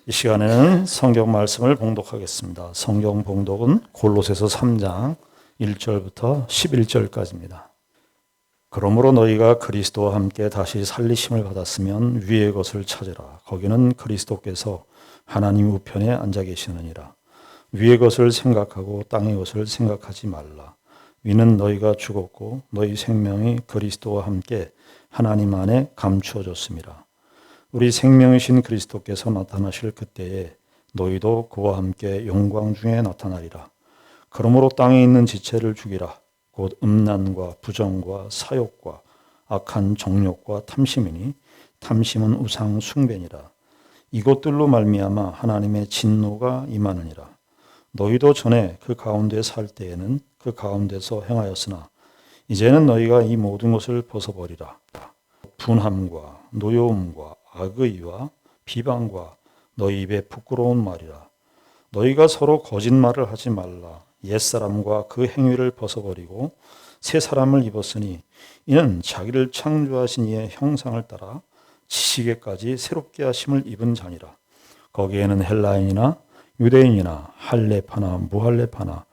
이 시간에는 성경 말씀을 봉독하겠습니다. 성경 봉독은 골로새서 3장 1절부터 11절까지입니다. 그러므로 너희가 그리스도와 함께 다시 살리심을 받았으면 위의 것을 찾으라. 거기는 그리스도께서 하나님 우편에 앉아 계시느니라. 위의 것을 생각하고 땅의 것을 생각하지 말라. 위는 너희가 죽었고 너희 생명이 그리스도와 함께 하나님 안에 감추어졌음이라. 우리 생명이신 그리스도께서 나타나실 그때에 너희도 그와 함께 영광 중에 나타나리라. 그러므로 땅에 있는 지체를 죽이라. 곧 음란과 부정과 사욕과 악한 정욕과 탐심이니 탐심은 우상 숭배니라. 이것들로 말미암아 하나님의 진노가 임하느니라. 너희도 전에 그 가운데 살 때에는 그 가운데서 행하였으나 이제는 너희가 이 모든 것을 벗어버리라. 분함과 노여움과 악의와 비방과 너희 입에 부끄러운 말이라. 너희가 서로 거짓말을 하지 말라. 옛사람과 그 행위를 벗어버리고 새 사람을 입었으니 이는 자기를 창조하신 이의 형상을 따라 지식에까지 새롭게 하심을 입은 자니라. 거기에는 헬라인이나 유대인이나 할레파나 무할레파나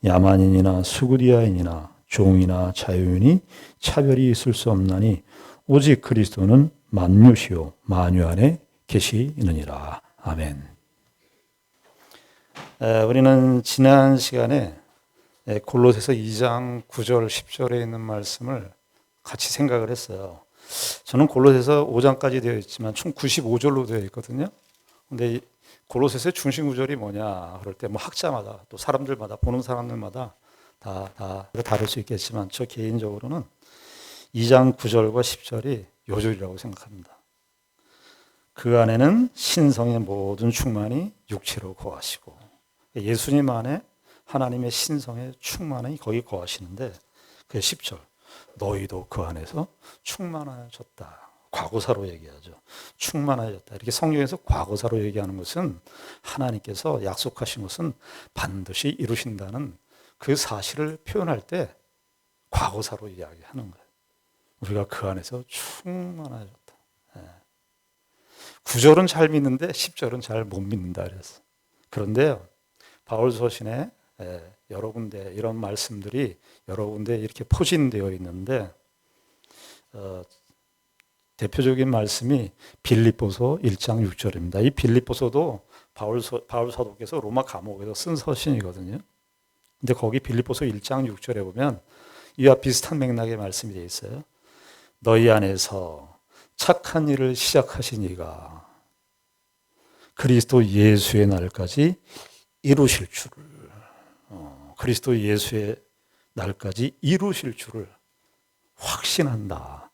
야만인이나 수구디아인이나 종이나 자유인이 차별이 있을 수 없나니 오직 그리스도는 만유시요 만유 안에 계시느니라. 아멘. 우리는 지난 시간에 골로새서 2장 9절 10절에 있는 말씀을 같이 생각을 했어요. 저는 골로새서 5장까지 되어 있지만 총 95절로 되어 있거든요. 근데 골로새서의 중심 구절이 뭐냐 그럴 때 뭐 학자마다 또 사람들마다 보는 사람들마다 다 다를 수 있겠지만 저 개인적으로는 2장 9절과 10절이 요절이라고 생각합니다. 그 안에는 신성의 모든 충만이 육체로 거하시고 예수님 안에 하나님의 신성의 충만이 거기 거하시는데 그 10절 너희도 그 안에서 충만하셨다. 과거사로 얘기하죠. 충만하셨다. 이렇게 성경에서 과거사로 얘기하는 것은 하나님께서 약속하신 것은 반드시 이루신다는 그 사실을 표현할 때 과거사로 이야기하는 거예요. 우리가 그 안에서 충만하셨다. 9절은 잘 믿는데 10절은 잘 못 믿는다 그랬어. 그런데요, 바울 서신에 여러 군데 이런 말씀들이 여러 군데 이렇게 포진되어 있는데 대표적인 말씀이 빌립보서 1장 6절입니다. 이 빌립보서도 바울 사도께서 로마 감옥에서 쓴 서신이거든요. 근데 거기 빌립보서 1장 6절에 보면 이와 비슷한 맥락의 말씀이 되어 있어요. 너희 안에서 착한 일을 시작하신 이가 그리스도 예수의 날까지 이루실 줄을 그리스도 예수의 날까지 이루실 줄을 확신한다.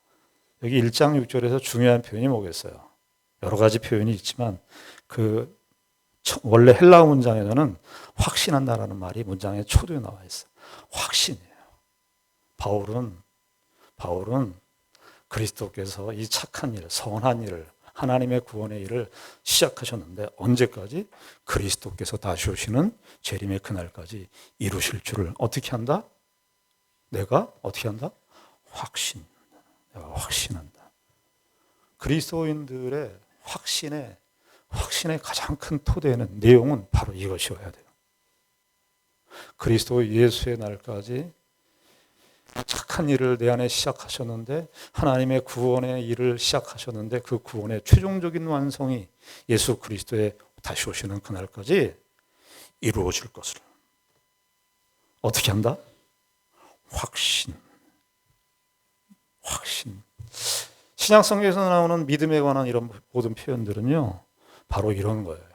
여기 1장 6절에서 중요한 표현이 뭐겠어요? 여러 가지 표현이 있지만 그 원래 헬라어 문장에서는 확신한다라는 말이 문장의 초도에 나와 있어요. 확신이에요. 바울은 그리스도께서 이 착한 일, 선한 일을 하나님의 구원의 일을 시작하셨는데 언제까지? 그리스도께서 다시 오시는 재림의 그날까지 이루실 줄을 어떻게 한다? 내가 어떻게 한다? 내가 확신한다. 그리스도인들의 확신의 가장 큰 토대는 내용은 바로 이것이어야 돼요. 그리스도 예수의 날까지 착한 일을 내 안에 시작하셨는데 하나님의 구원의 일을 시작하셨는데 그 구원의 최종적인 완성이 예수 그리스도의 다시 오시는 그날까지 이루어질 것을 어떻게 한다? 확신. 신약 성경에서 나오는 믿음에 관한 이런 모든 표현들은요 바로 이런 거예요.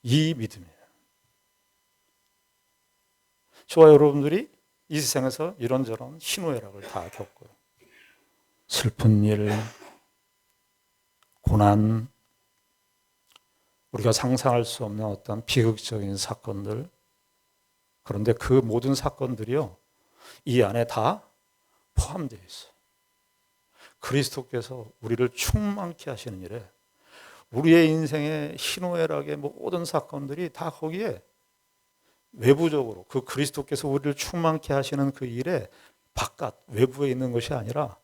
이 믿음이에요. 저와 여러분들이 이 세상에서 이런저런 희노애락을 다 겪고요. 슬픈 일, 고난, 우리가 상상할 수 없는 어떤 비극적인 사건들. 그런데 그 모든 사건들이요, 이 안에 다 포함되어 있어요. 그리스도께서 우리를 충만케 하시는 일에 우리의 인생의 희노애락의 모든 사건들이 다 거기에 외부적으로 그 그리스도께서 우리를 충만케 하시는 그 일에 바깥 외부에 있는 것이 아니라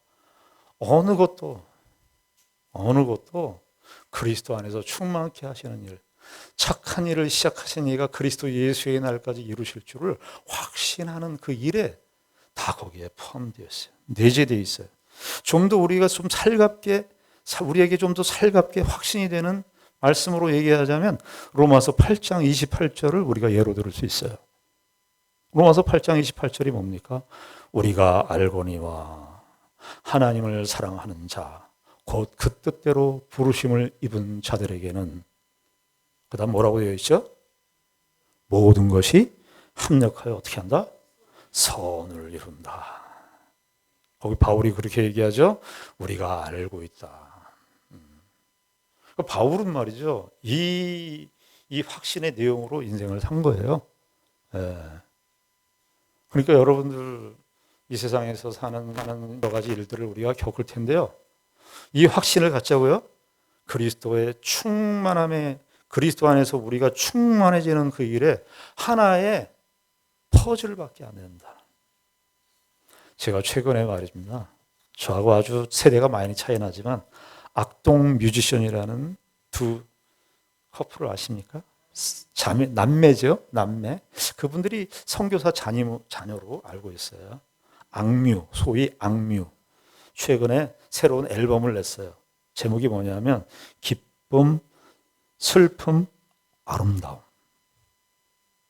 어느 것도 그리스도 안에서 충만케 하시는 일, 착한 일을 시작하신 이가 그리스도 예수의 날까지 이루실 줄을 확신하는 그 일에 다 거기에 포함되어 있어요. 내재되어 있어요. 좀 더 우리가 좀 살갑게, 우리에게 좀 더 살갑게 확신이 되는 말씀으로 얘기하자면 로마서 8장 28절을 우리가 예로 들을 수 있어요. 로마서 8장 28절이 뭡니까? 우리가 알거니와 하나님을 사랑하는 자, 곧 그 뜻대로 부르심을 입은 자들에게는, 그 다음 뭐라고 되어 있죠? 모든 것이 합력하여 어떻게 한다? 선을 이룬다. 거기 바울이 그렇게 얘기하죠. 우리가 알고 있다. 바울은 말이죠. 이 확신의 내용으로 인생을 산 거예요. 예. 그러니까 여러분들 이 세상에서 사는 여러 가지 일들을 우리가 겪을 텐데요. 이 확신을 갖자고요. 그리스도의 충만함에, 그리스도 안에서 우리가 충만해지는 그 일에 하나의 퍼즐밖에 안 된다. 제가 최근에 말입니다. 저하고 아주 세대가 많이 차이 나지만 악동 뮤지션이라는 두 커플을 아십니까? 남매죠, 남매. 그분들이 선교사 자녀로 알고 있어요. 악뮤, 소위 악뮤. 최근에 새로운 앨범을 냈어요. 제목이 뭐냐면 기쁨, 슬픔, 아름다움.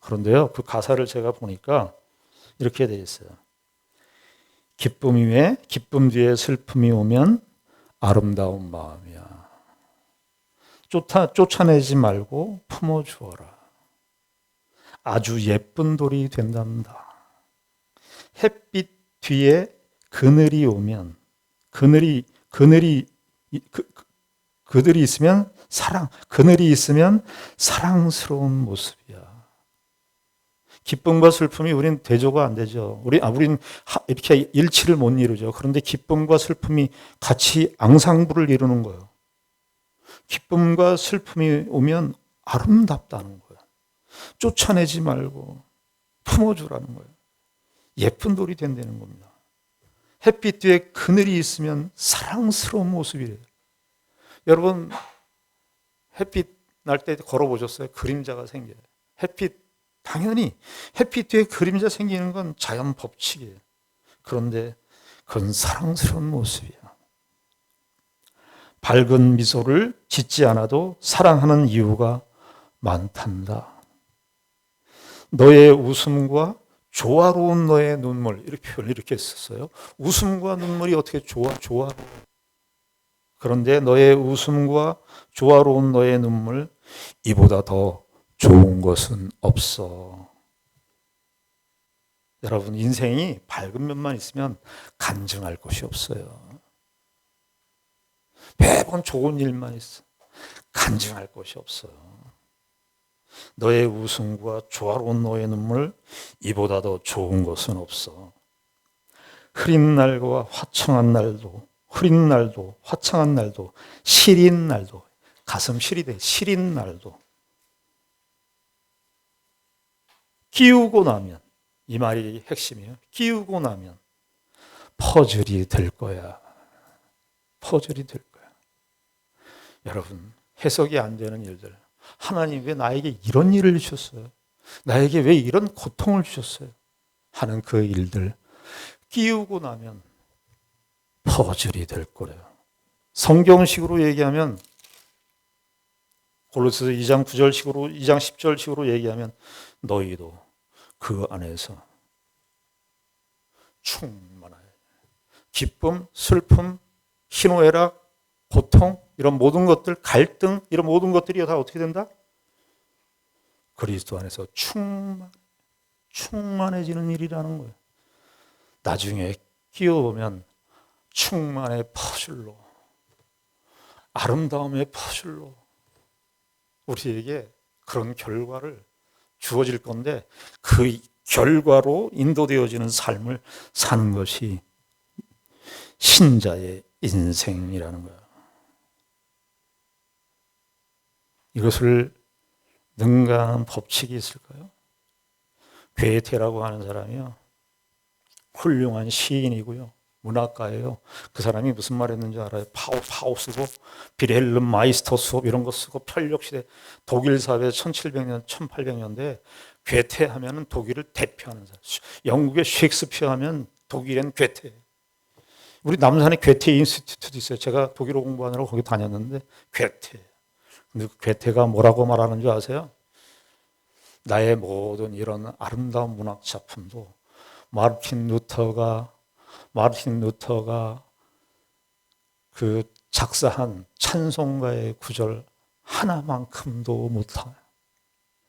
그런데요, 그 가사를 제가 보니까 이렇게 되어 있어요. 기쁨 뒤에 슬픔이 오면 아름다운 마음이야. 쫓아내지 말고 품어주어라. 아주 예쁜 돌이 된답니다. 햇빛 뒤에 그늘이 오면, 그늘이 있으면 그늘이 있으면 사랑스러운 모습이야. 기쁨과 슬픔이 우린 대조가 안 되죠. 우린 이렇게 일치를 못 이루죠. 그런데 기쁨과 슬픔이 같이 앙상블을 이루는 거예요. 기쁨과 슬픔이 오면 아름답다는 거예요. 쫓아내지 말고 품어주라는 거예요. 예쁜 돌이 된다는 겁니다. 햇빛 뒤에 그늘이 있으면 사랑스러운 모습이래요. 여러분, 햇빛 날 때 걸어보셨어요? 그림자가 생겨요. 당연히 햇빛 뒤에 그림자 생기는 건 자연 법칙이에요. 그런데 그건 사랑스러운 모습이야. 밝은 미소를 짓지 않아도 사랑하는 이유가 많단다. 너의 웃음과 조화로운 너의 눈물, 이렇게 표현을 이렇게 했었어요. 웃음과 눈물이 어떻게 조화로워? 그런데 너의 웃음과 조화로운 너의 눈물, 이보다 더 좋은 것은 없어. 여러분, 인생이 밝은 면만 있으면 간증할 것이 없어요. 매번 좋은 일만 있어. 간증할 것이 없어요. 너의 웃음과 조화로운 너의 눈물, 이보다 더 좋은 것은 없어. 흐린 날과 화창한 날도, 화창한 날도, 시린 날도, 가슴 시리 돼, 시린 날도, 끼우고 나면, 이 말이 핵심이에요. 끼우고 나면 퍼즐이 될 거야. 퍼즐이 될 거야. 여러분, 해석이 안 되는 일들, 하나님 왜 나에게 이런 일을 주셨어요? 나에게 왜 이런 고통을 주셨어요? 하는 그 일들 끼우고 나면 퍼즐이 될 거래요. 성경식으로 얘기하면, 골로새서 2장 9절식으로, 2장 10절식으로 얘기하면 너희도 그 안에서 충만하여 기쁨, 슬픔, 희노애락, 고통, 이런 모든 것들, 갈등, 이런 모든 것들이 다 어떻게 된다? 그리스도 안에서 충만해지는 일이라는 거예요. 나중에 끼워보면 충만의 퍼즐로, 아름다움의 퍼즐로 우리에게 그런 결과를 주어질 건데, 그 결과로 인도되어지는 삶을 사는 것이 신자의 인생이라는 거예요. 이것을 능가하는 법칙이 있을까요? 괴테라고 하는 사람이요, 훌륭한 시인이고요, 문학가예요. 그 사람이 무슨 말 했는지 알아요? 파우 쓰고 빌헬름 마이스터 수업 이런 거 쓰고 편력시대 독일 사회 1700년, 1800년대 괴테 하면은 독일을 대표하는 사람. 영국의 셰익스피어 하면 독일엔 괴테. 우리 남산에 괴테 인스티튜트 있어요. 제가 독일어 공부하느라고 거기 다녔는데 괴테. 근데 그 괴테가 뭐라고 말하는 줄 아세요? 나의 모든 이런 아름다운 문학 작품도 마르틴 루터가 그 작사한 찬송가의 구절 하나만큼도 못해.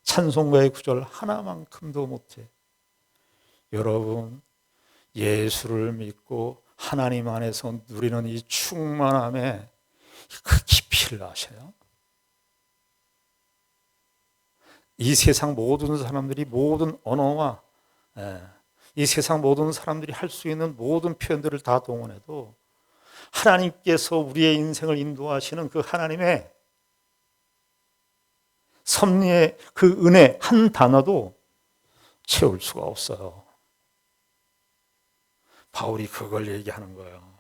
찬송가의 구절 하나만큼도 못해. 여러분, 예수를 믿고 하나님 안에서 누리는 이 충만함에 그 깊이를 아셔요? 이 세상 모든 사람들이 모든 언어와 이 세상 모든 사람들이 할 수 있는 모든 표현들을 다 동원해도 하나님께서 우리의 인생을 인도하시는 그 하나님의 섭리의 그 은혜 한 단어도 채울 수가 없어요. 바울이 그걸 얘기하는 거예요.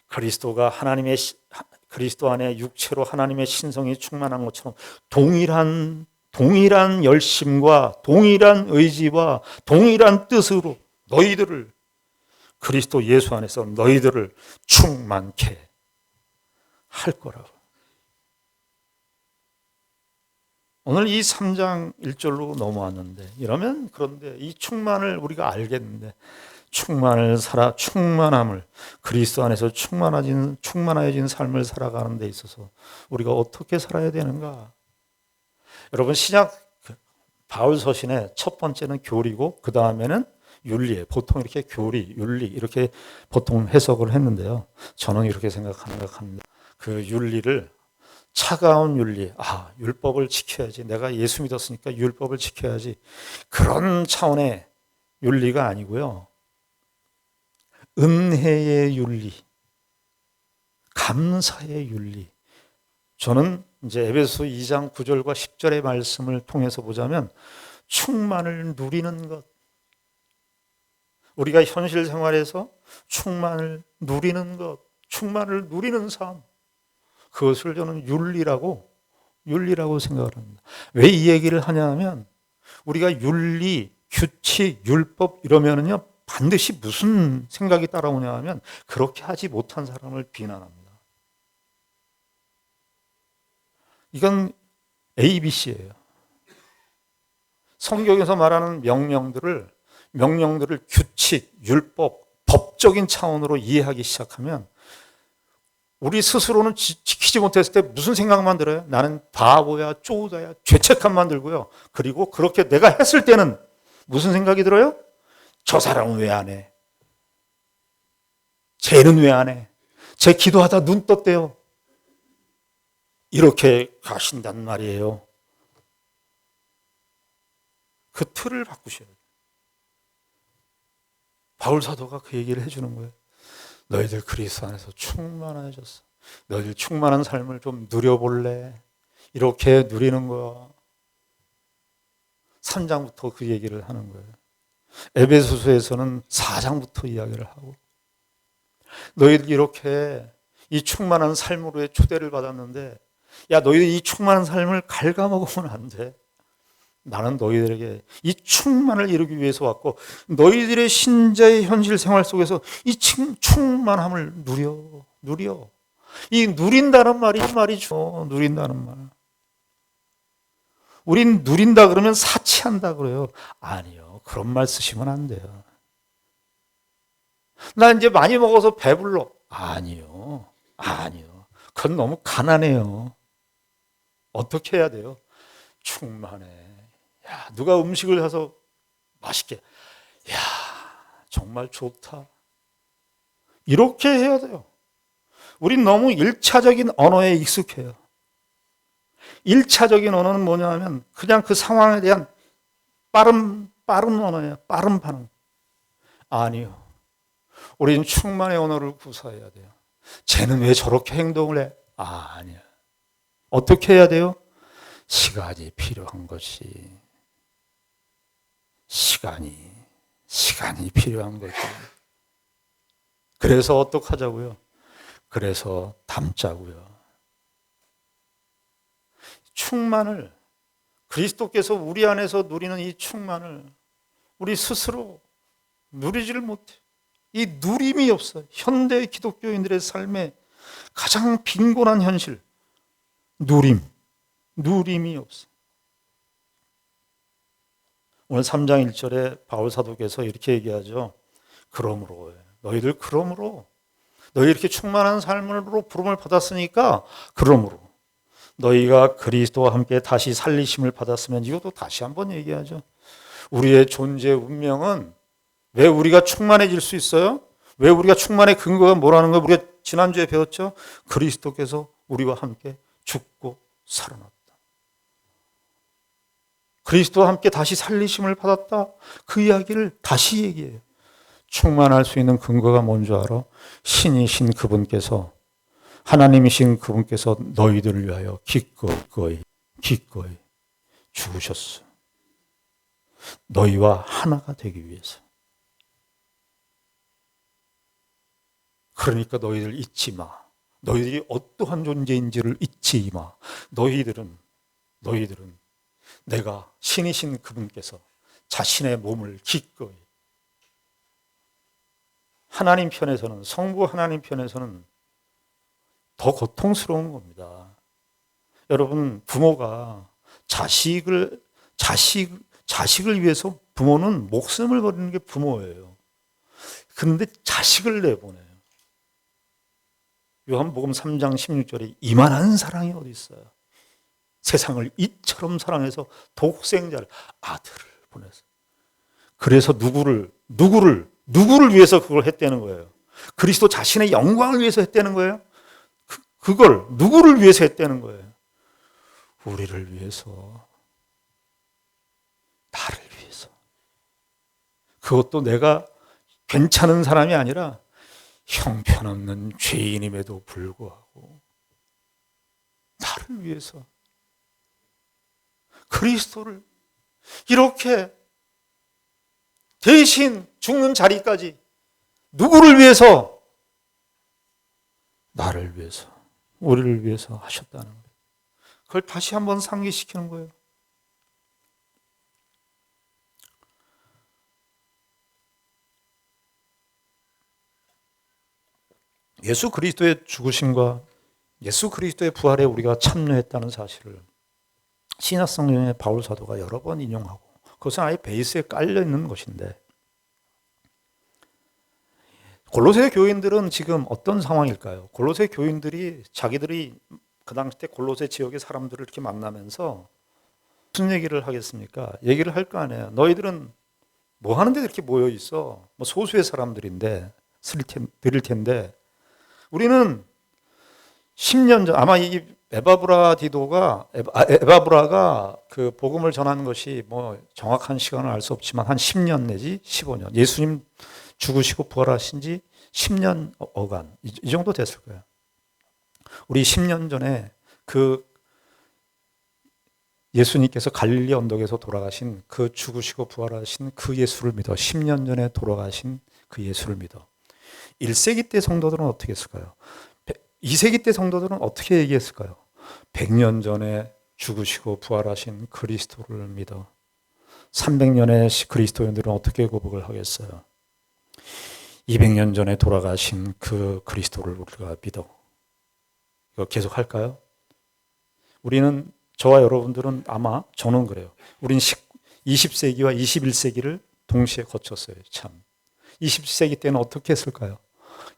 그리스도 안에 육체로 하나님의 신성이 충만한 것처럼 동일한 열심과 동일한 의지와 동일한 뜻으로 너희들을 그리스도 예수 안에서 너희들을 충만케 할 거라고. 오늘 이 3장 1절로 넘어왔는데 이러면 그런데 이 충만을 우리가 알겠는데 충만함을 그리스도 안에서 충만해진 삶을 살아가는 데 있어서 우리가 어떻게 살아야 되는가? 여러분 신약 바울 서신의 첫 번째는 교리고 그 다음에는 윤리예요. 보통 이렇게 교리, 윤리 이렇게 보통 해석을 했는데요. 저는 이렇게 생각합니다. 그 윤리를 차가운 윤리, 율법을 지켜야지. 내가 예수 믿었으니까 율법을 지켜야지. 그런 차원의 윤리가 아니고요. 은혜의 윤리, 감사의 윤리. 저는 이제 에베소 2장 9절과 10절의 말씀을 통해서 보자면 충만을 누리는 것. 우리가 현실 생활에서 충만을 누리는 것, 충만을 누리는 삶. 그것을 저는 윤리라고 생각을 합니다. 왜 이 얘기를 하냐면 우리가 윤리, 규칙, 율법 이러면은요 반드시 무슨 생각이 따라오냐 하면 그렇게 하지 못한 사람을 비난합니다. 이건 ABC예요. 성경에서 말하는 명령들을 규칙, 율법, 법적인 차원으로 이해하기 시작하면 우리 스스로는 지키지 못했을 때 무슨 생각만 들어요? 나는 바보야, 쪼다야, 죄책감만 들고요. 그리고 그렇게 내가 했을 때는 무슨 생각이 들어요? 저 사람은 왜 안 해? 쟤는 왜 안 해? 쟤 기도하다 눈 떴대요. 이렇게 가신단 말이에요. 그 틀을 바꾸셔야 돼요. 바울 사도가 그 얘기를 해주는 거예요. 너희들 그리스도 안에서 충만해졌어. 너희들 충만한 삶을 좀 누려볼래? 이렇게 누리는 거야. 3장부터 그 얘기를 하는 거예요. 에베소서에서는 4장부터 이야기를 하고 너희들 이렇게 이 충만한 삶으로의 초대를 받았는데 야 너희들 이 충만한 삶을 갉아먹으면 안 돼. 나는 너희들에게 이 충만을 이루기 위해서 왔고 너희들의 신자의 현실 생활 속에서 이 충만함을 누려. 이 누린다는 말이죠. 누린다는 말. 우린 누린다 그러면 사치한다 그래요. 아니요. 그런 말 쓰시면 안 돼요. 나 이제 많이 먹어서 배불러. 아니요. 그건 너무 가난해요. 어떻게 해야 돼요? 충만해. 야, 누가 음식을 해서 맛있게. 야, 정말 좋다. 이렇게 해야 돼요. 우린 너무 1차적인 언어에 익숙해요. 1차적인 언어는 뭐냐 하면 그냥 그 상황에 대한 빠른 언어예요. 빠른 반응. 아니요. 우리는 충만의 언어를 구사해야 돼요. 쟤는 왜 저렇게 행동을 해? 아니야. 어떻게 해야 돼요? 시간이 필요한 것이. 시간이 시간이 필요한 거죠. 그래서 어떡하자고요? 그래서 담자고요. 충만을, 그리스도께서 우리 안에서 누리는 이 충만을 우리 스스로 누리지를 못해. 이 누림이 없어요. 현대 기독교인들의 삶에 가장 빈곤한 현실, 누림이 없어요. 오늘 3장 1절에 바울 사도께서 이렇게 얘기하죠. 그러므로 너희 이렇게 충만한 삶으로 부름을 받았으니까 그러므로 너희가 그리스도와 함께 다시 살리심을 받았으면, 이것도 다시 한번 얘기하죠. 우리의 존재 운명은 왜 우리가 충만해질 수 있어요? 왜 우리가 충만의 근거가 뭐라는 거 우리가 지난주에 배웠죠? 그리스도께서 우리와 함께 죽고 살아났다. 그리스도와 함께 다시 살리심을 받았다. 그 이야기를 다시 얘기해요. 충만할 수 있는 근거가 뭔지 알아? 신이신 그분께서, 하나님이신 그분께서 너희들을 위하여 기꺼이 죽으셨어. 너희와 하나가 되기 위해서. 그러니까 너희들 잊지 마. 너희들이 어떠한 존재인지를 잊지 마. 너희들은 내가 신이신 그분께서 자신의 몸을 기꺼이, 하나님 편에서는, 성부 하나님 편에서는 더 고통스러운 겁니다. 여러분, 부모가 자식을 위해서, 부모는 목숨을 버리는 게 부모예요. 그런데 자식을 내보내요. 요한복음 3장 16절에 이만한 사랑이 어디 있어요? 세상을 이처럼 사랑해서 독생자를, 아들을 보내서. 그래서 누구를 위해서 그걸 했다는 거예요? 그리스도 자신의 영광을 위해서 했다는 거예요? 그걸 누구를 위해서 했다는 거예요? 우리를 위해서, 나를 위해서. 그것도 내가 괜찮은 사람이 아니라 형편없는 죄인임에도 불구하고 나를 위해서, 그리스도를 이렇게 대신 죽는 자리까지, 누구를 위해서? 나를 위해서, 우리를 위해서 하셨다는 거예요. 그걸 다시 한번 상기시키는 거예요. 예수 그리스도의 죽으심과 예수 그리스도의 부활에 우리가 참여했다는 사실을 신약성경의 바울 사도가 여러 번 인용하고, 그것은 아예 베이스에 깔려 있는 것인데, 골로새 교인들은 지금 어떤 상황일까요? 골로새 교인들이 자기들이 그 당시 때 골로새 지역의 사람들을 이렇게 만나면서 무슨 얘기를 하겠습니까? 얘기를 할 거 아니에요. 너희들은 뭐 하는데 이렇게 모여 있어? 뭐 소수의 사람들인데 드릴 텐데, 우리는 10년 전, 아마 이 에바브라가 그 복음을 전하는 것이 뭐 정확한 시간을 알 수 없지만 한 10년 내지 15년, 예수님 죽으시고 부활하신 지 10년 어간, 이 정도 됐을 거예요. 우리 10년 전에 그 예수님께서 갈릴리 언덕에서 돌아가신, 그 죽으시고 부활하신 그 예수를 믿어. 10년 전에 돌아가신 그 예수를 믿어. 1세기 때 성도들은 어떻게 했을까요? 2세기 때 성도들은 어떻게 얘기했을까요? 100년 전에 죽으시고 부활하신 그리스도를 믿어. 300년의 그리스도인들은 어떻게 고백을 하겠어요? 200년 전에 돌아가신 그 그리스도를 우리가 믿어. 이거 계속 할까요? 우리는, 저와 여러분들은, 아마 저는 그래요. 우린 20세기와 21세기를 동시에 거쳤어요. 참. 20세기 때는 어떻게 했을까요?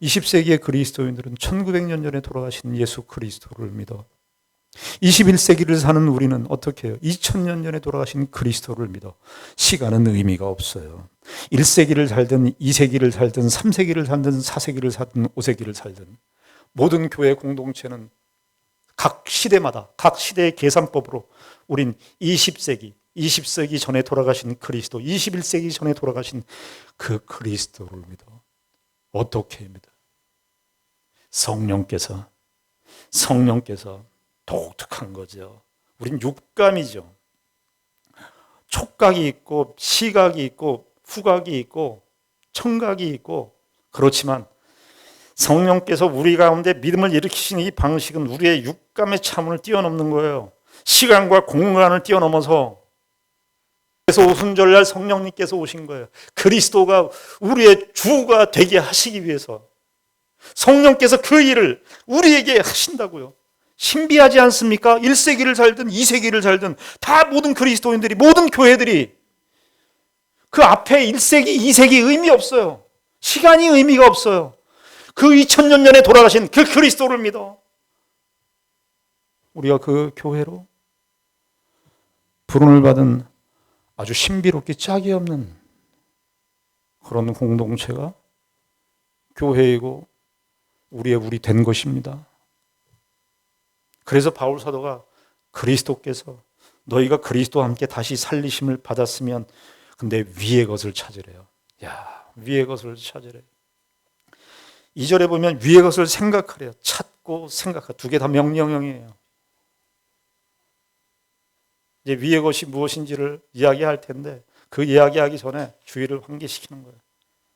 20세기의 그리스도인들은 1900년 전에 돌아가신 예수 그리스도를 믿어. 21세기를 사는 우리는 어떻게 해요? 2000년 전에 돌아가신 그리스도를 믿어. 시간은 의미가 없어요. 1세기를 살든 2세기를 살든 3세기를 살든 4세기를 살든 5세기를 살든, 모든 교회 공동체는 각 시대마다 각 시대의 계산법으로 우린 20세기 전에 돌아가신 그리스도, 21세기 전에 돌아가신 그 그리스도를 믿어. 어떻게 믿어? 성령께서 독특한 거죠. 우린 육감이죠. 촉각이 있고 시각이 있고 후각이 있고 청각이 있고 그렇지만 성령께서 우리 가운데 믿음을 일으키신 이 방식은 우리의 육감의 차문을 뛰어넘는 거예요. 시간과 공간을 뛰어넘어서. 그래서 오순절날 성령님께서 오신 거예요. 그리스도가 우리의 주가 되게 하시기 위해서. 성령께서 그 일을 우리에게 하신다고요. 신비하지 않습니까? 1세기를 살든 2세기를 살든 다 모든 그리스도인들이, 모든 교회들이 그 앞에 1세기, 2세기 의미 없어요. 시간이 의미가 없어요. 그 2000년 전에 돌아가신 그 그리스도를 믿어. 우리가 그 교회로 부름을 받은 아주 신비롭게 짝이 없는 그런 공동체가 교회이고 우리 된 것입니다. 그래서 바울 사도가 그리스도께서 너희가 그리스도와 함께 다시 살리심을 받았으면 근데 위의 것을 찾으래요. 야, 위의 것을 찾으래요. 2절에 보면 위의 것을 생각하래요. 찾고 생각하. 두 개 다 명령형이에요. 이제 위의 것이 무엇인지를 이야기할 텐데 그 이야기하기 전에 주의를 환기시키는 거예요.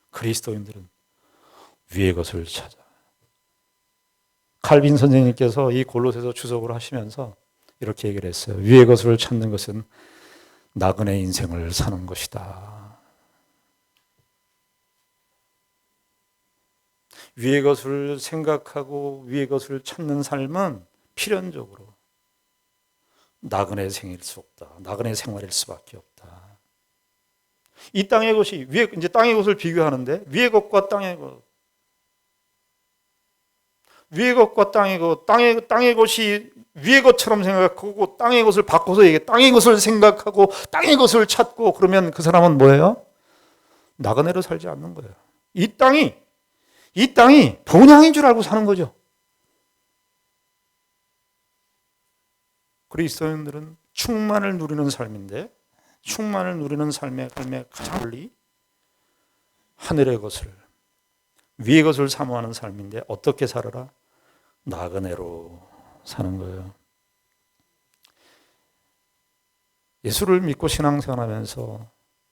그리스도인들은 위의 것을 찾아. 칼빈 선생님께서 이 골로새서 주석을 하시면서 이렇게 얘기를 했어요. 위의 것을 찾는 것은 나그네 인생을 사는 것이다. 위의 것을 생각하고 위의 것을 찾는 삶은 필연적으로 나그네 생일 수 없다. 나그네 생활일 수밖에 없다. 이 땅의 것이 이제 땅의 것을 비교하는데 위의 것과 땅의 것, 위의 것과 땅의 것, 땅의 것이 위의 것처럼 생각하고 땅의 것을 바꿔서 얘기해. 땅의 것을 생각하고 땅의 것을 찾고 그러면 그 사람은 뭐예요? 나그네로 살지 않는 거예요. 이 땅이 본향인 줄 알고 사는 거죠. 그리스도인들은 충만을 누리는 삶인데 충만을 누리는 삶의 가장 원리 하늘의 것을 위의 것을 사모하는 삶인데 어떻게 살아라? 나그네로 사는 거예요. 예수를 믿고 신앙생활하면서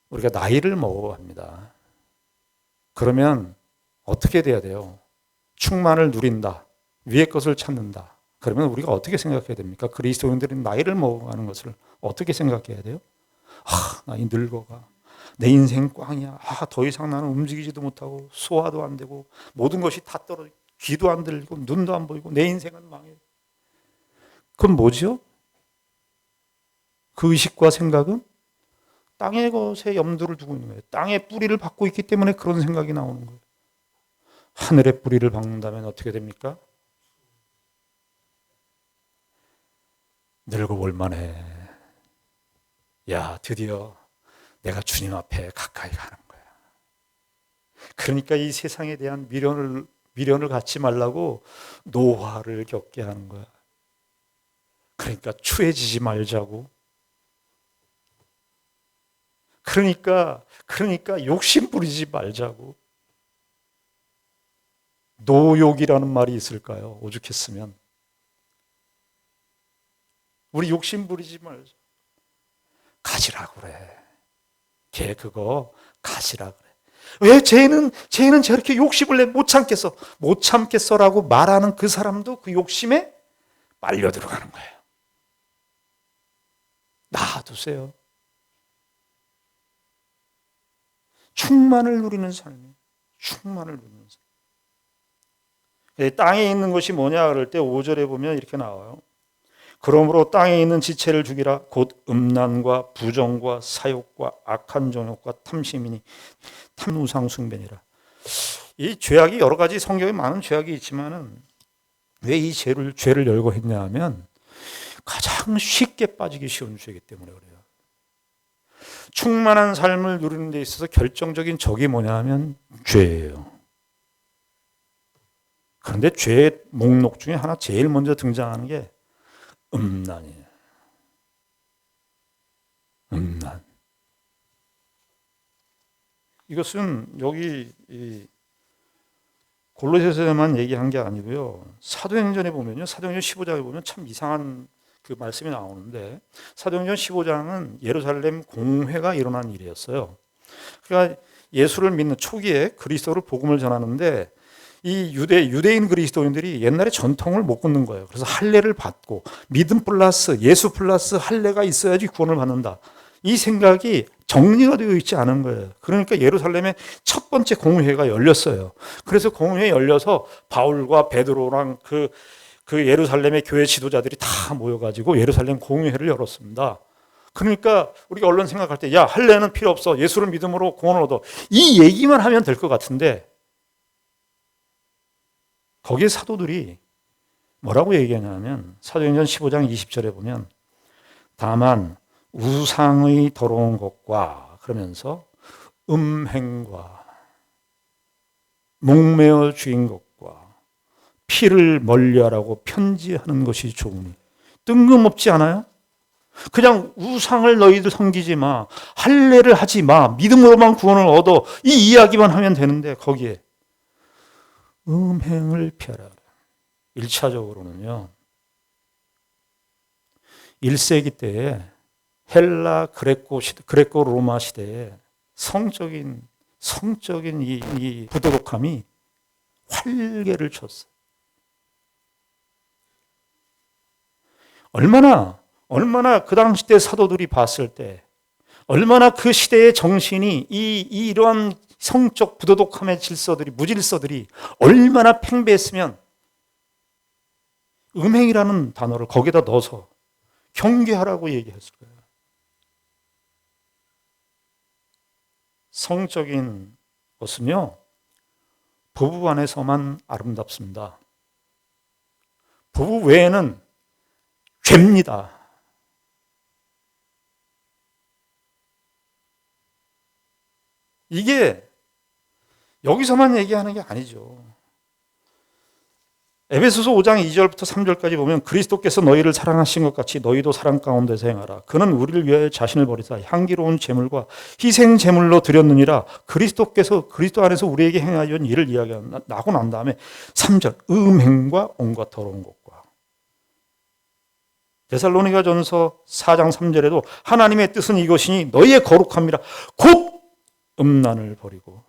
우리가 나이를 먹어갑니다. 그러면 어떻게 돼야 돼요? 충만을 누린다. 위의 것을 찾는다. 그러면 우리가 어떻게 생각해야 됩니까? 그리스도인들이 나이를 먹어가는 것을 어떻게 생각해야 돼요? 나이 늙어가. 내 인생 꽝이야. 더 이상 나는 움직이지도 못하고 소화도 안 되고 모든 것이 다 떨어지고 귀도 안 들리고 눈도 안 보이고 내 인생은 망해. 그건 뭐죠? 그 의식과 생각은 땅의 것에 염두를 두고 있는 거예요. 땅의 뿌리를 받고 있기 때문에 그런 생각이 나오는 거예요. 하늘의 뿌리를 박는다면 어떻게 됩니까? 늙어볼 만해. 야, 드디어 내가 주님 앞에 가까이 가는 거야. 그러니까 이 세상에 대한 미련을 갖지 말라고 노화를 겪게 하는 거야. 그러니까 추해지지 말자고. 그러니까 욕심 부리지 말자고. 노욕이라는 말이 있을까요? 오죽했으면. 우리 욕심 부리지 말자. 가지라고 그래. 걔 그거 가지라 그래. 왜 쟤는 저렇게 욕심을 내 못 참겠어. 못 참겠어라고 말하는 그 사람도 그 욕심에 빨려 들어가는 거예요. 놔두세요. 충만을 누리는 삶이에요. 충만을 누리는 삶. 땅에 있는 것이 뭐냐 그럴 때 5절에 보면 이렇게 나와요. 그러므로 땅에 있는 지체를 죽이라. 곧 음란과 부정과 사욕과 악한 정욕과 탐심이니 탐우상 숭배니라. 이 죄악이 여러 가지 성경에 많은 죄악이 있지만은 왜 이 죄를 열고 했냐 하면 가장 쉽게 빠지기 쉬운 죄이기 때문에 그래요. 충만한 삶을 누리는 데 있어서 결정적인 적이 뭐냐 하면 죄예요. 그런데 죄의 목록 중에 하나 제일 먼저 등장하는 게 음란이에요. 음란. 이것은 여기 골로새서에만 얘기한 게 아니고요. 사도행전에 보면요. 사도행전 15장에 보면 참 이상한 그 말씀이 나오는데 사도행전 15장은 예루살렘 공회가 일어난 일이었어요. 그러니까 예수를 믿는 초기에 그리스도를 복음을 전하는데 이 유대인 그리스도인들이 옛날에 전통을 못 끊는 거예요. 그래서 할례를 받고 믿음 플러스 예수 플러스 할례가 있어야지 구원을 받는다. 이 생각이 정리가 되어 있지 않은 거예요. 그러니까 예루살렘에 첫 번째 공회가 열렸어요. 그래서 공회에 열려서 바울과 베드로랑 그 예루살렘의 교회 지도자들이 다 모여가지고 예루살렘 공회를 열었습니다. 그러니까 우리가 얼른 생각할 때, 야, 할례는 필요 없어. 예수를 믿음으로 구원을 얻어. 이 얘기만 하면 될 것 같은데, 거기에 사도들이 뭐라고 얘기하냐면, 사도행전 15장 20절에 보면, 다만 우상의 더러운 것과 그러면서 음행과 목매어 죽인 것과 피를 멀리하라고 편지하는 것이 좋으니. 뜬금없지 않아요? 그냥 우상을 너희들 섬기지 마. 할례를 하지 마. 믿음으로만 구원을 얻어. 이 이야기만 하면 되는데 거기에 음행을 피하라. 1차적으로는요. 1세기 때에 헬라 그레코 로마 시대에 성적인 이 부도덕함이 활개를 쳤어요. 얼마나 그 당시 때 사도들이 봤을 때 얼마나 그 시대의 정신이 이러한 성적 부도덕함의 무질서들이 얼마나 팽배했으면 음행이라는 단어를 거기다 넣어서 경계하라고 얘기했을 거예요. 성적인 것은요, 부부 안에서만 아름답습니다. 부부 외에는 죄입니다. 이게 여기서만 얘기하는 게 아니죠. 에베소서 5장 2절부터 3절까지 보면 그리스도께서 너희를 사랑하신 것 같이 너희도 사랑 가운데서 행하라. 그는 우리를 위하여 자신을 버리사 향기로운 제물과 희생 제물로 드렸느니라. 그리스도 안에서 우리에게 행하여 일을 이야기하고 난 다음에 3절 음행과 온갖 더러운 것과 데살로니가전서 4장 3절에도 하나님의 뜻은 이것이니 너희의 거룩함이라 곧 음란을 버리고.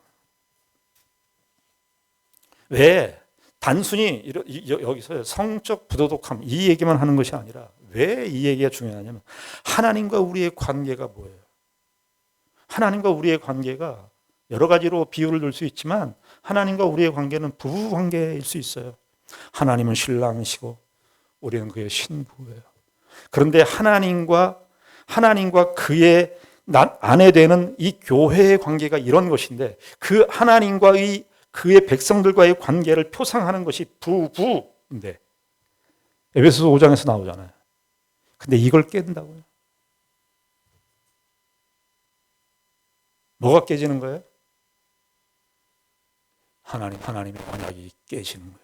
왜? 단순히 여기서 성적 부도덕함 이 얘기만 하는 것이 아니라 왜 이 얘기가 중요하냐면 하나님과 우리의 관계가 뭐예요? 하나님과 우리의 관계가 여러 가지로 비유를 들 수 있지만 하나님과 우리의 관계는 부부 관계일 수 있어요. 하나님은 신랑이시고 우리는 그의 신부예요. 그런데 하나님과 그의 아내 되는 이 교회의 관계가 이런 것인데 그 하나님과 그의 백성들과의 관계를 표상하는 것이 부부인데 에베소서 5장에서 나오잖아요. 근데 이걸 깬다고요? 뭐가 깨지는 거예요? 하나님의 언약이 깨지는 거예요.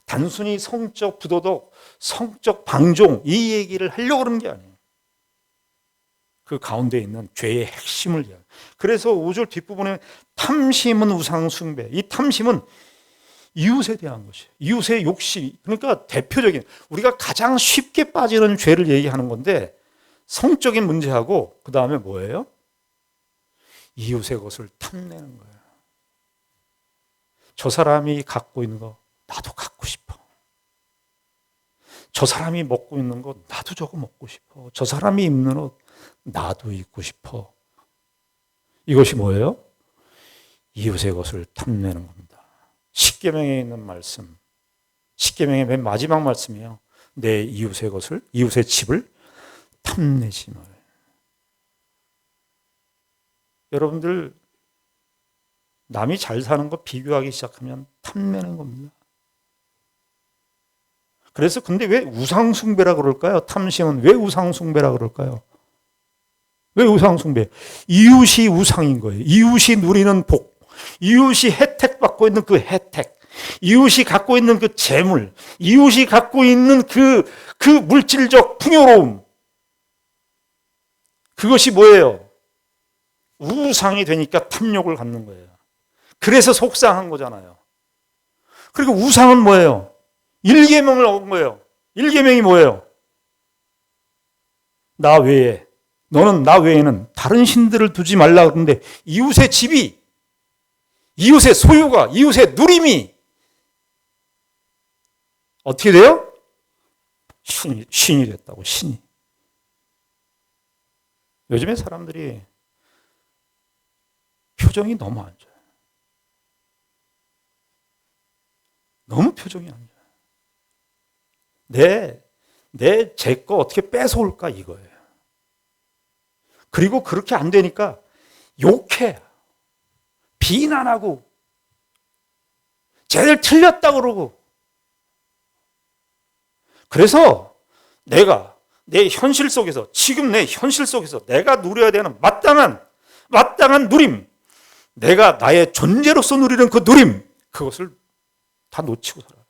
단순히 성적 부도덕, 성적 방종 이 얘기를 하려고 그러는 게 아니에요. 그 가운데 있는 죄의 핵심을 이야기해요. 그래서 5절 뒷부분에 탐심은 우상 숭배. 이 탐심은 이웃에 대한 것이에요. 이웃의 욕심. 그러니까 대표적인 우리가 가장 쉽게 빠지는 죄를 얘기하는 건데 성적인 문제하고 그 다음에 뭐예요? 이웃의 것을 탐내는 거예요. 저 사람이 갖고 있는 거 나도 갖고 싶어. 저 사람이 먹고 있는 거 나도 저거 먹고 싶어. 저 사람이 입는 옷 나도 입고 싶어. 이것이 뭐예요? 이웃의 것을 탐내는 겁니다. 십계명에 있는 말씀, 십계명의 맨 마지막 말씀이에요. 내 이웃의 것을, 이웃의 집을 탐내지 말. 여러분들 남이 잘 사는 거 비교하기 시작하면 탐내는 겁니다. 그래서 근데 왜 우상숭배라 그럴까요? 탐심은 왜 우상숭배라 그럴까요? 왜 우상숭배? 이웃이 우상인 거예요. 이웃이 누리는 복, 이웃이 혜택받고 있는 그 혜택, 이웃이 갖고 있는 그 재물, 이웃이 갖고 있는 그 물질적 풍요로움. 그것이 뭐예요? 우상이 되니까 탐욕을 갖는 거예요. 그래서 속상한 거잖아요. 그리고 우상은 뭐예요? 1계명을 얻은 거예요. 1계명이 뭐예요? 나 외에 너는 나 외에는 다른 신들을 두지 말라 그러는데 이웃의 집이, 이웃의 소유가, 이웃의 누림이 어떻게 돼요? 신이 됐다고, 신이. 요즘에 사람들이 표정이 너무 안 좋아요. 너무 표정이 안 좋아요. 제 거 어떻게 뺏어올까 이거예요. 그리고 그렇게 안 되니까 욕해. 비난하고. 쟤들 틀렸다 그러고. 그래서 내가 내 현실 속에서, 지금 내 현실 속에서 내가 누려야 되는 마땅한 누림, 내가 나의 존재로서 누리는 그 누림, 그것을 다 놓치고 살아요.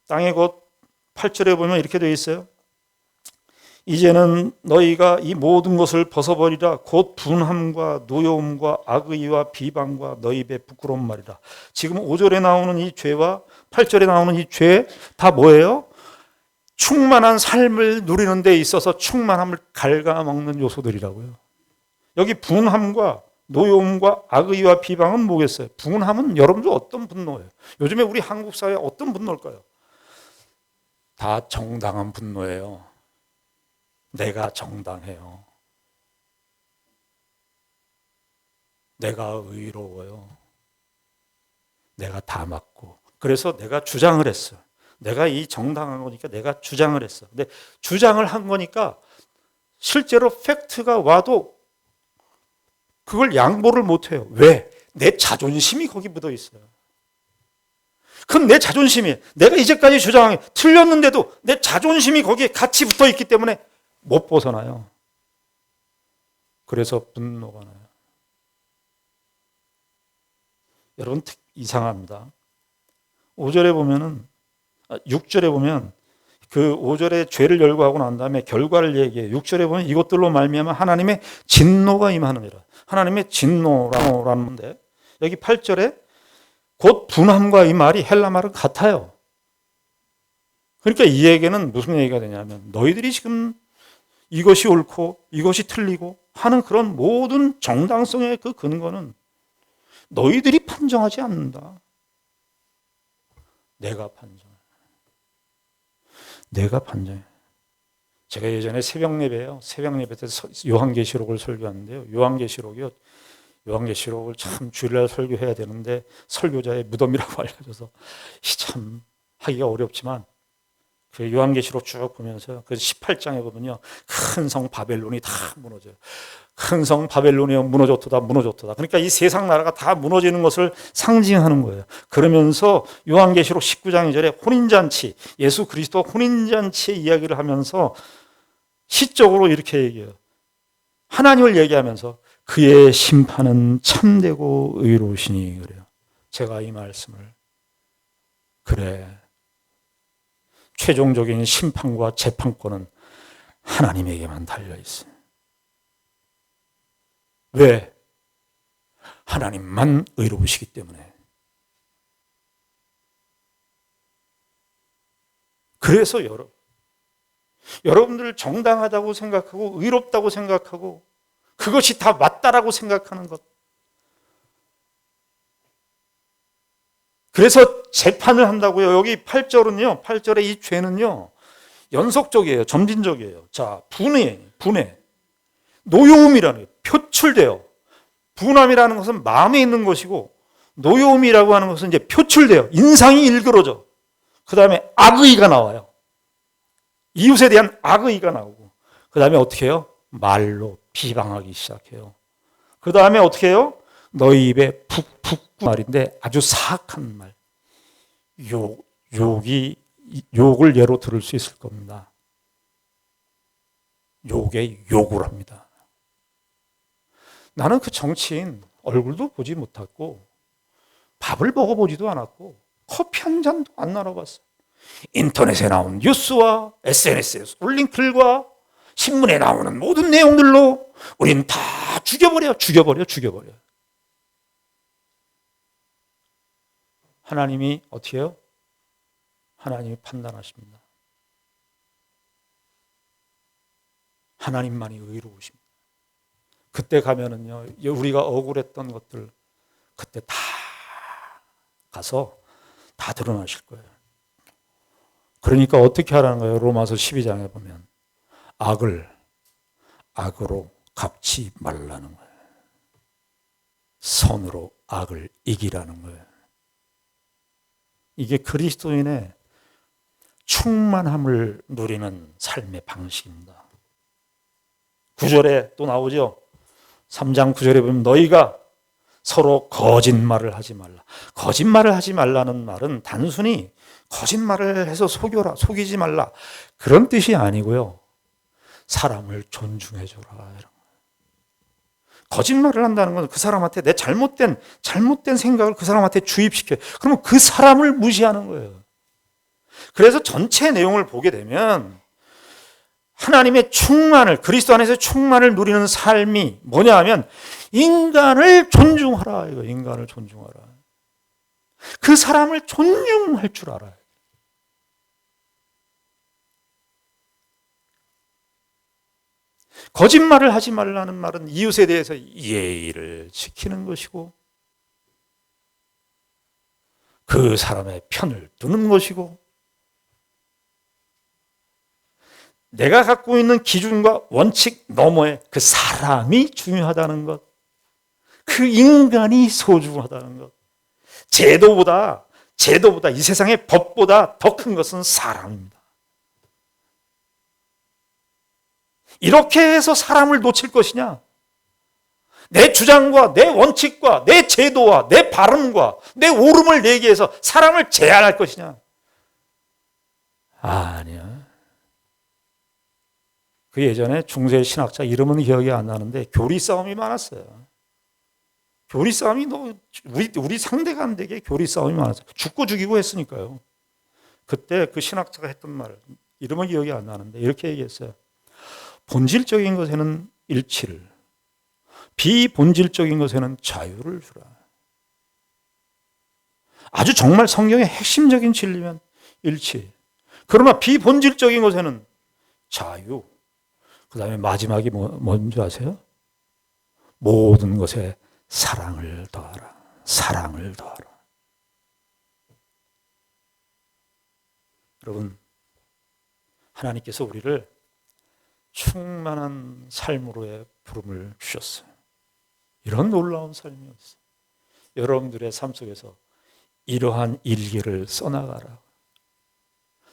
땅에 곧 8절에 보면 이렇게 되어 있어요. 이제는 너희가 이 모든 것을 벗어버리라. 곧 분함과 노여움과 악의와 비방과 너희 입의 부끄러운 말이라. 지금 5절에 나오는 이 죄와 8절에 나오는 이 죄 다 뭐예요? 충만한 삶을 누리는 데 있어서 충만함을 갉아먹는 요소들이라고요. 여기 분함과 노여움과 악의와 비방은 뭐겠어요? 분함은 여러분들 어떤 분노예요? 요즘에 우리 한국 사회에 어떤 분노일까요? 다 정당한 분노예요. 내가 정당해요. 내가 의로워요. 내가 다 맞고. 그래서 내가 주장을 했어. 내가 이 정당한 거니까 내가 주장을 했어. 근데 주장을 한 거니까 실제로 팩트가 와도 그걸 양보를 못 해요. 왜? 내 자존심이 거기 묻어 있어요. 그건 내 자존심이에요. 내가 이제까지 주장한 게 틀렸는데도 내 자존심이 거기에 같이 붙어 있기 때문에 못 벗어나요. 그래서 분노가 나요. 여러분 이상합니다. 5절에 보면은 6절에 보면 그 5절에 죄를 열거하고 난 다음에 결과를 얘기해요. 6절에 보면 이것들로 말미암아 하나님의 진노가 임하느니라. 하나님의 진노라는 건데 여기 8절에 곧 분함과 이 말이 헬라 말은 같아요. 그러니까 이 얘기는 무슨 얘기가 되냐면 너희들이 지금 이것이 옳고 이것이 틀리고 하는 그런 모든 정당성의 그 근거는 너희들이 판정하지 않는다. 내가 판정해. 내가 판정해. 제가 예전에 새벽 예배 때 요한계시록을 설교하는데요. 요한계시록을 참 주일날 설교해야 되는데 설교자의 무덤이라고 알려져서 참 하기가 어렵지만 그 요한계시록 쭉 보면서 그 18장에 보면요. 큰 성 바벨론이 다 무너져요. 큰 성 바벨론이 무너졌도다. 그러니까 이 세상 나라가 다 무너지는 것을 상징하는 거예요. 그러면서 요한계시록 19장 2절에 혼인잔치, 예수 그리스도 혼인잔치의 이야기를 하면서 시적으로 이렇게 얘기해요. 하나님을 얘기하면서 그의 심판은 참되고 의로우시니 그래요. 제가 이 말씀을 그래. 최종적인 심판과 재판권은 하나님에게만 달려있어요. 왜? 하나님만 의로우시기 때문에. 그래서 여러분들 정당하다고 생각하고 의롭다고 생각하고 그것이 다 맞다라고 생각하는 것. 그래서 재판을 한다고요. 여기 8절은요. 8절의 이 죄는요. 연속적이에요. 점진적이에요. 자, 분해. 노여움이라는 게 표출돼요. 분함이라는 것은 마음에 있는 것이고 노여움이라고 하는 것은 이제 표출돼요. 인상이 일그러져. 그 다음에 악의가 나와요. 이웃에 대한 악의가 나오고 그 다음에 어떻게 해요? 말로 비방하기 시작해요. 그 다음에 어떻게 해요? 너희 입에 북북 말인데 아주 사악한 말. 욕을 예로 들을 수 있을 겁니다. 욕에 욕을 합니다. 나는 그 정치인 얼굴도 보지 못했고 밥을 먹어보지도 않았고 커피 한 잔도 안 나눠봤어. 인터넷에 나온 뉴스와 SNS에 올린 글과 신문에 나오는 모든 내용들로 우린 다 죽여버려. 하나님이 어떻게 해요? 하나님이 판단하십니다. 하나님만이 의로우십니다. 그때 가면은요, 우리가 억울했던 것들 그때 다 가서 다 드러나실 거예요. 그러니까 어떻게 하라는 거예요? 로마서 12장에 보면 악을 악으로 갚지 말라는 거예요. 선으로 악을 이기라는 거예요. 이게 그리스도인의 충만함을 누리는 삶의 방식입니다. 9절에 또 나오죠. 3장 9절에 보면 너희가 서로 거짓말을 하지 말라. 거짓말을 하지 말라는 말은 단순히 거짓말을 해서 속이지 말라 그런 뜻이 아니고요. 사람을 존중해줘라 이런 거예요. 거짓말을 한다는 건 그 사람한테 내 잘못된 생각을 그 사람한테 주입시켜요. 그러면 그 사람을 무시하는 거예요. 그래서 전체 내용을 보게 되면 하나님의 충만을, 그리스도 안에서 충만을 누리는 삶이 뭐냐 하면 인간을 존중하라. 이거 인간을 존중하라. 그 사람을 존중할 줄 알아요. 거짓말을 하지 말라는 말은 이웃에 대해서 예의를 지키는 것이고 그 사람의 편을 두는 것이고 내가 갖고 있는 기준과 원칙 너머에 그 사람이 중요하다는 것, 그 인간이 소중하다는 것, 제도보다 이 세상의 법보다 더 큰 것은 사람입니다. 이렇게 해서 사람을 놓칠 것이냐? 내 주장과 내 원칙과 내 제도와 내 발음과 내 옳음을 내게 해서 사람을 제한할 것이냐? 아니야. 그 예전에 중세 신학자 이름은 기억이 안 나는데 교리 싸움이 많았어요. 교리 싸움이 우리 상대간에게 교리 싸움이 많았어요. 죽고 죽이고 했으니까요. 그때 그 신학자가 했던 말 이름은 기억이 안 나는데 이렇게 얘기했어요. 본질적인 것에는 일치를, 비본질적인 것에는 자유를 주라. 아주 정말 성경의 핵심적인 진리면 일치. 그러나 비본질적인 것에는 자유. 그 다음에 마지막이 뭔지 아세요? 모든 것에 사랑을 더하라. 사랑을 더하라. 여러분, 하나님께서 우리를 충만한 삶으로의 부름을 주셨어요. 이런 놀라운 삶이 없어요. 여러분들의 삶 속에서 이러한 일기를 써나가라.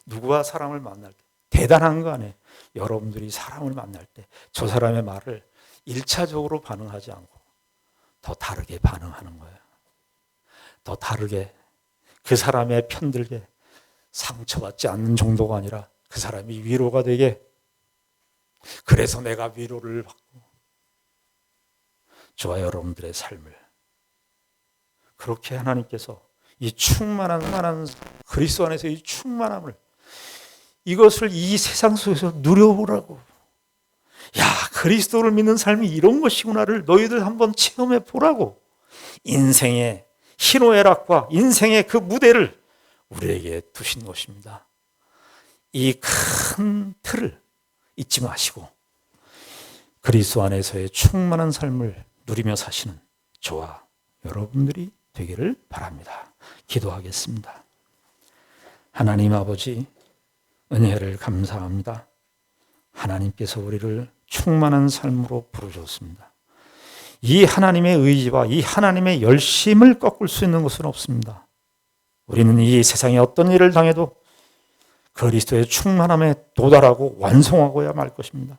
누구와 사람을 만날 때 대단한 거 아니에요. 여러분들이 사람을 만날 때 저 사람의 말을 1차적으로 반응하지 않고 더 다르게 반응하는 거예요. 더 다르게 그 사람의 편들게 상처받지 않는 정도가 아니라 그 사람이 위로가 되게 그래서 내가 위로를 받고 저와 여러분들의 삶을 그렇게 하나님께서 이 충만한 그리스도 안에서 이 충만함을 이것을 이 세상 속에서 누려보라고. 야, 그리스도를 믿는 삶이 이런 것이구나를 너희들 한번 체험해 보라고. 인생의 희노애락과 인생의 그 무대를 우리에게 두신 것입니다. 이 큰 틀을 잊지 마시고 그리스도 안에서의 충만한 삶을 누리며 사시는 저와 여러분들이 되기를 바랍니다. 기도하겠습니다. 하나님 아버지, 은혜를 감사합니다. 하나님께서 우리를 충만한 삶으로 부르셨습니다. 이 하나님의 의지와 이 하나님의 열심을 꺾을 수 있는 것은 없습니다. 우리는 이 세상에 어떤 일을 당해도 그리스도의 충만함에 도달하고 완성하고야 말 것입니다.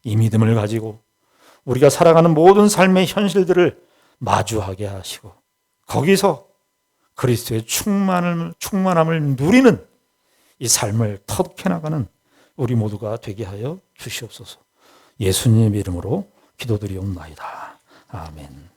이 믿음을 가지고 우리가 살아가는 모든 삶의 현실들을 마주하게 하시고 거기서 그리스도의 충만함을 누리는 이 삶을 터득해 나가는 우리 모두가 되게 하여 주시옵소서. 예수님의 이름으로 기도드리옵나이다. 아멘.